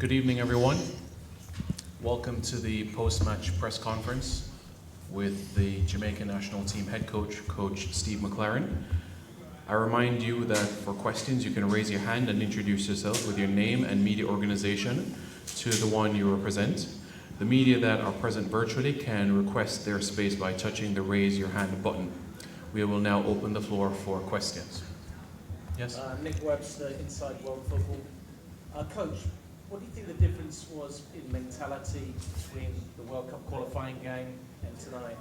Good evening, everyone. Welcome to the post-match press conference with the Jamaica national team head coach, Coach Steve McClaren. I remind you that for questions, you can raise your hand and introduce yourself with your name and media organization to the one you represent. The media that are present virtually can request their space by touching the raise your hand button. We will now open the floor for questions. Yes? Nick Webster, Inside World Football. Coach, what do you think the difference was in mentality between the World Cup qualifying game and tonight?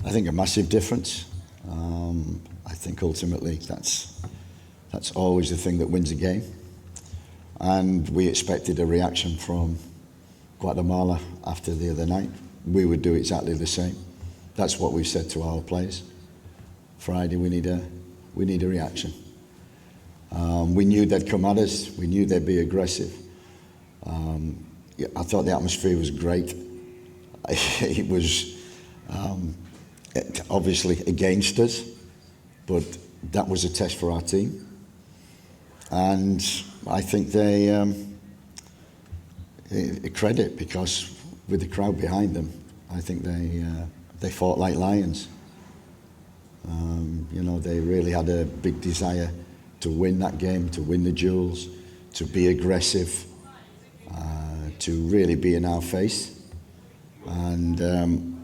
I think a massive difference. I think ultimately that's always the thing that wins a game. And we expected a reaction from Guatemala after the other night. We would do exactly the same. That's what we've said to our players. Friday, we need a reaction. We knew they'd come at us. We knew they'd be aggressive. I thought the atmosphere was great. It was obviously against us, but that was a test for our team. And I think they credit, because with the crowd behind them, I think they fought like lions. They really had a big desire to win that game, to win the duels, to be aggressive, to really be in our face. And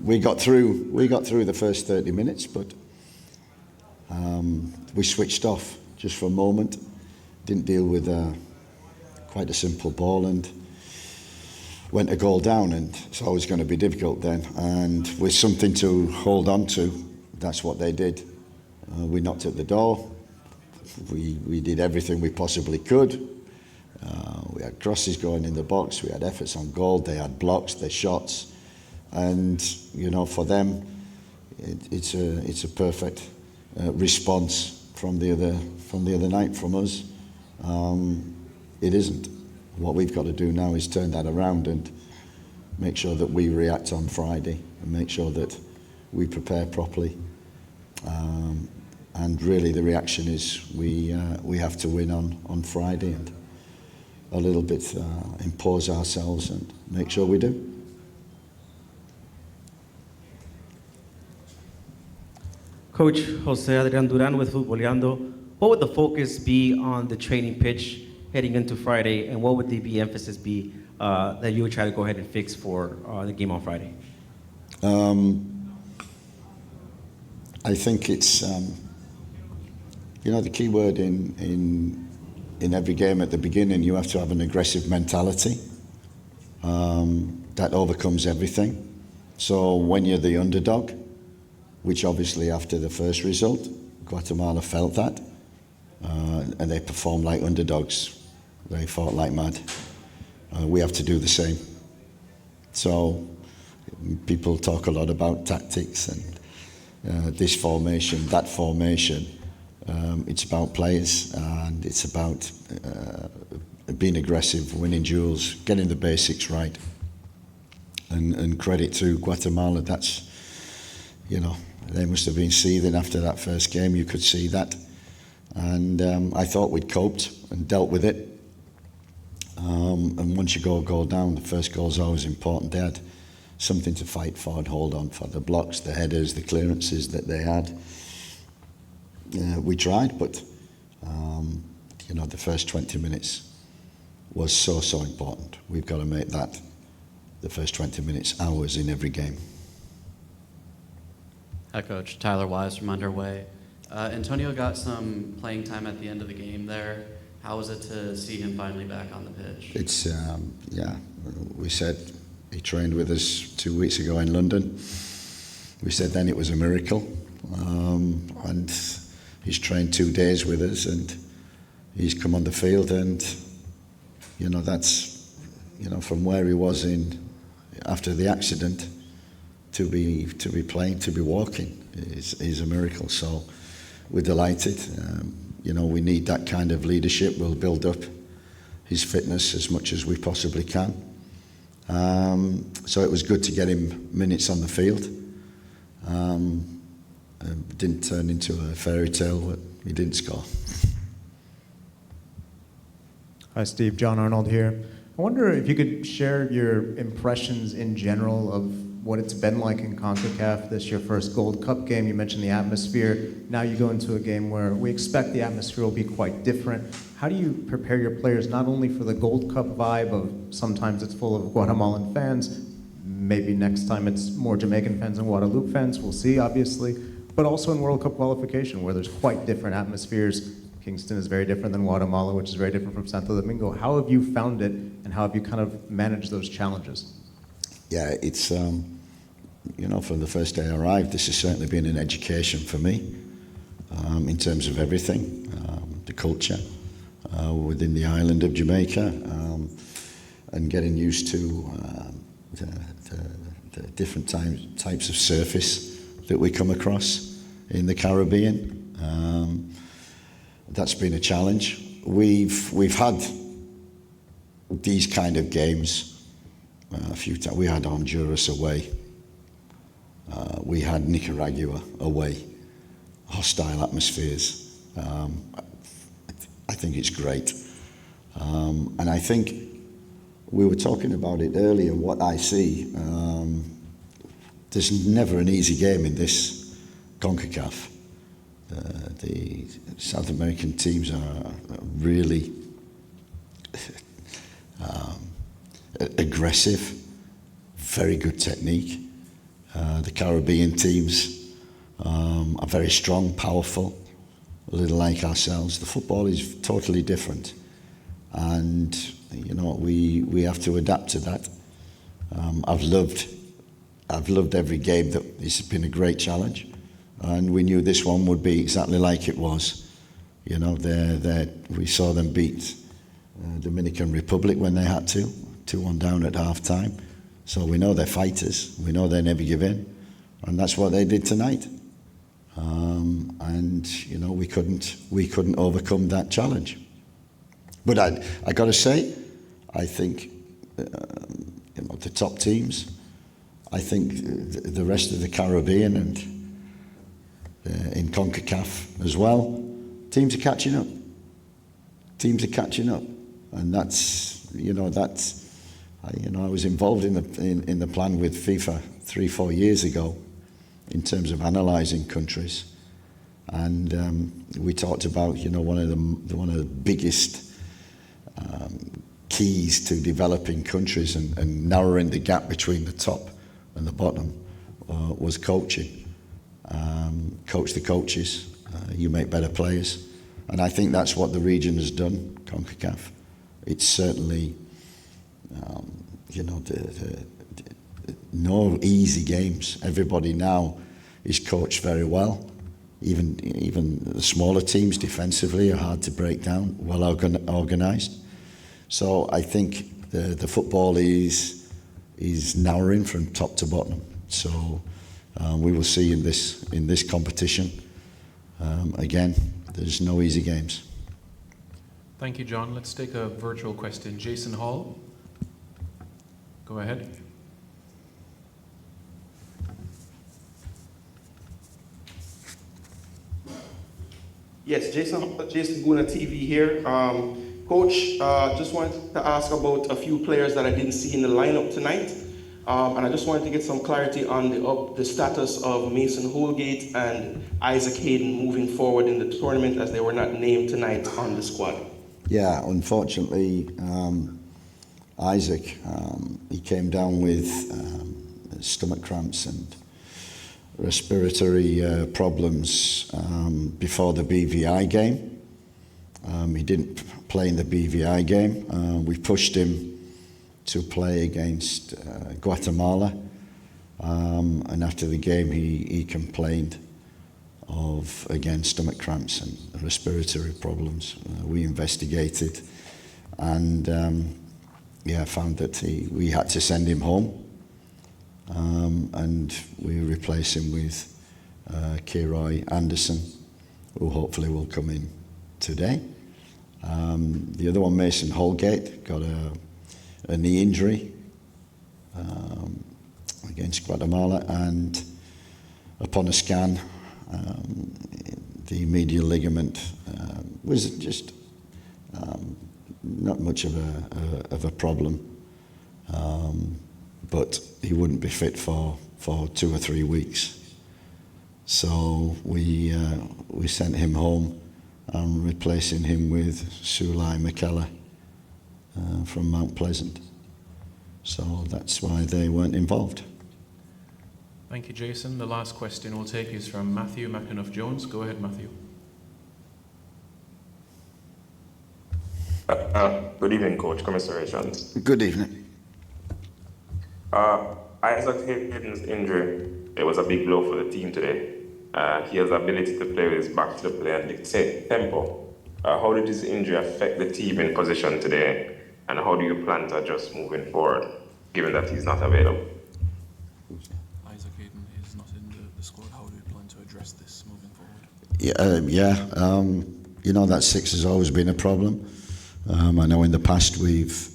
we got through the first 30 minutes, but we switched off just for a moment. Didn't deal with quite a simple ball and went a goal down, and it's always going to be difficult then. And with something to hold on to, that's what they did. We knocked at the door. We did everything we possibly could. We had crosses going in the box. We had efforts on goal. They had blocks, their shots, and for them, it's a perfect response from the other night from us. It isn't. What we've got to do now is turn that around and make sure that we react on Friday and make sure that we prepare properly. And really the reaction is we have to win on Friday and a little bit impose ourselves and make sure we do. Coach Jose Adrian Duran with Futboleando. What would the focus be on the training pitch heading into Friday, and what would the emphasis be that you would try to go ahead and fix for the game on Friday? I think it's the key word in every game at the beginning. You have to have an aggressive mentality that overcomes everything. So when you're the underdog, which obviously after the first result, Guatemala felt that, and they performed like underdogs. They fought like mad. We have to do the same. So people talk a lot about tactics and this formation, that formation. It's about players, and it's about being aggressive, winning duels, getting the basics right. And credit to Guatemala. That's, they must have been seething after that first game. You could see that. And I thought we'd coped and dealt with it. And once you go a goal down, the first goal is always important. They had something to fight for and hold on for. The blocks, the headers, the clearances that they had. We tried, but the first 20 minutes was so important. We've got to make that, the first 20 minutes, ours in every game. Hi, Coach. Tyler Wise from Underway. Antonio got some playing time at the end of the game there. How was it to see him finally back on the pitch? It's, we said he trained with us 2 weeks ago in London. We said then it was a miracle. And he's trained 2 days with us, and he's come on the field, and that's from where he was after the accident to be playing, to be walking is a miracle. So we're delighted. We need that kind of leadership. We'll build up his fitness as much as we possibly can. So it was good to get him minutes on the field. Didn't turn into a fairy tale, but he didn't score. Hi, Steve. John Arnold here. I wonder if you could share your impressions in general of what it's been like in CONCACAF. This your first Gold Cup game. You mentioned the atmosphere. Now you go into a game where we expect the atmosphere will be quite different. How do you prepare your players not only for the Gold Cup vibe of sometimes it's full of Guatemalan fans, maybe next time it's more Jamaican fans and Guadeloupe fans, we'll see, obviously, but also in World Cup qualification where there's quite different atmospheres. Kingston is very different than Guatemala, which is very different from Santo Domingo. How have you found it, and how have you kind of managed those challenges? Yeah, it's, you know, from the first day I arrived, this has certainly been an education for me in terms of everything, the culture within the island of Jamaica, and getting used to the different types of surface that we come across in the Caribbean. That's been a challenge. We've had these kind of games a few times. We had Honduras away. We had Nicaragua away. Hostile atmospheres. I think it's great. And I think we were talking about it earlier, what I see. There's never an easy game in this CONCACAF. The South American teams are really aggressive, very good technique. The Caribbean teams are very strong, powerful, a little like ourselves. The football is totally different, and you know we have to adapt to that. I've loved every game. It's been a great challenge. And we knew this one would be exactly like it was. You know, we saw them beat Dominican Republic when they had to, 2-1 down at half time. So we know they're fighters. We know they never give in. And that's what they did tonight. And, you know, we couldn't overcome that challenge. But I got to say, I think, you know, the top teams, I think the rest of the Caribbean and in CONCACAF as well, teams are catching up. And that's, you know, I was involved in the plan with FIFA 3-4 years ago in terms of analysing countries, and we talked about, you know, one of the biggest keys to developing countries and narrowing the gap between the top and the bottom was coaching. Coach the coaches, you make better players. And I think that's what the region has done, CONCACAF. It's certainly, you know, no easy games. Everybody now is coached very well. Even the smaller teams defensively are hard to break down, well organised. So I think the football is narrowing from top to bottom. So we will see in this competition. Again, there's no easy games. Thank you, John. Let's take a virtual question. Jason Hall, go ahead. Yes, Jason Guna TV here. Coach, just wanted to ask about a few players that I didn't see in the lineup tonight. And I just wanted to get some clarity on the status of Mason Holgate and Isaac Hayden moving forward in the tournament, as they were not named tonight on the squad. Yeah, unfortunately, Isaac, he came down with stomach cramps and respiratory problems before the BVI game. He didn't play in the BVI game. We pushed him to play against Guatemala, and after the game he complained of, again, stomach cramps and respiratory problems. We investigated and found that we had to send him home, and we replaced him with Kiroy Anderson, who hopefully will come in today. The other one, Mason Holgate, got a knee injury against Guatemala, and upon a scan, the medial ligament was just not much of a problem, but he wouldn't be fit for 2 or 3 weeks. So we sent him home and replacing him with Sulai McClaren from Mount Pleasant. So that's why they weren't involved. Thank you, Jason. The last question we'll take is from Matthew McAnuff-Jones. Go ahead, Matthew. Good evening, Coach. Commiserations. Good evening. Isaac Hayden's injury, it was a big blow for the team today. He has the ability to play with his back to the play and dictate tempo. How did his injury affect the team in position today, and how do you plan to adjust moving forward, given that he's not available? Isaac Hayden is not in the squad. How do you plan to address this moving forward? You know, that 6 has always been a problem. I know in the past we've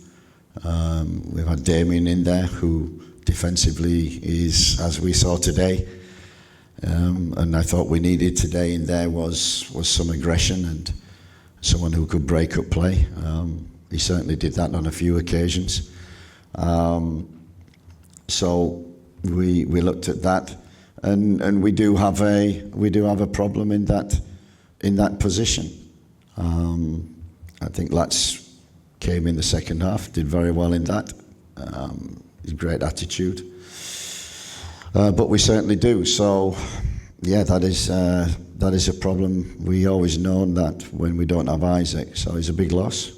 had Damien in there, who defensively is, as we saw today, and I thought we needed today in there was some aggression and someone who could break up play. He certainly did that on a few occasions. So we looked at that, and we do have a problem in that position. I think Latz came in the second half, did very well in that. Great attitude. But we certainly do. So, yeah, that is a problem. We always known that when we don't have Isaac, so it's a big loss.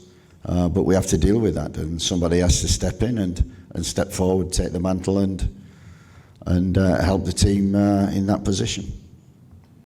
But we have to deal with that, and somebody has to step in and step forward, take the mantle, and help the team in that position.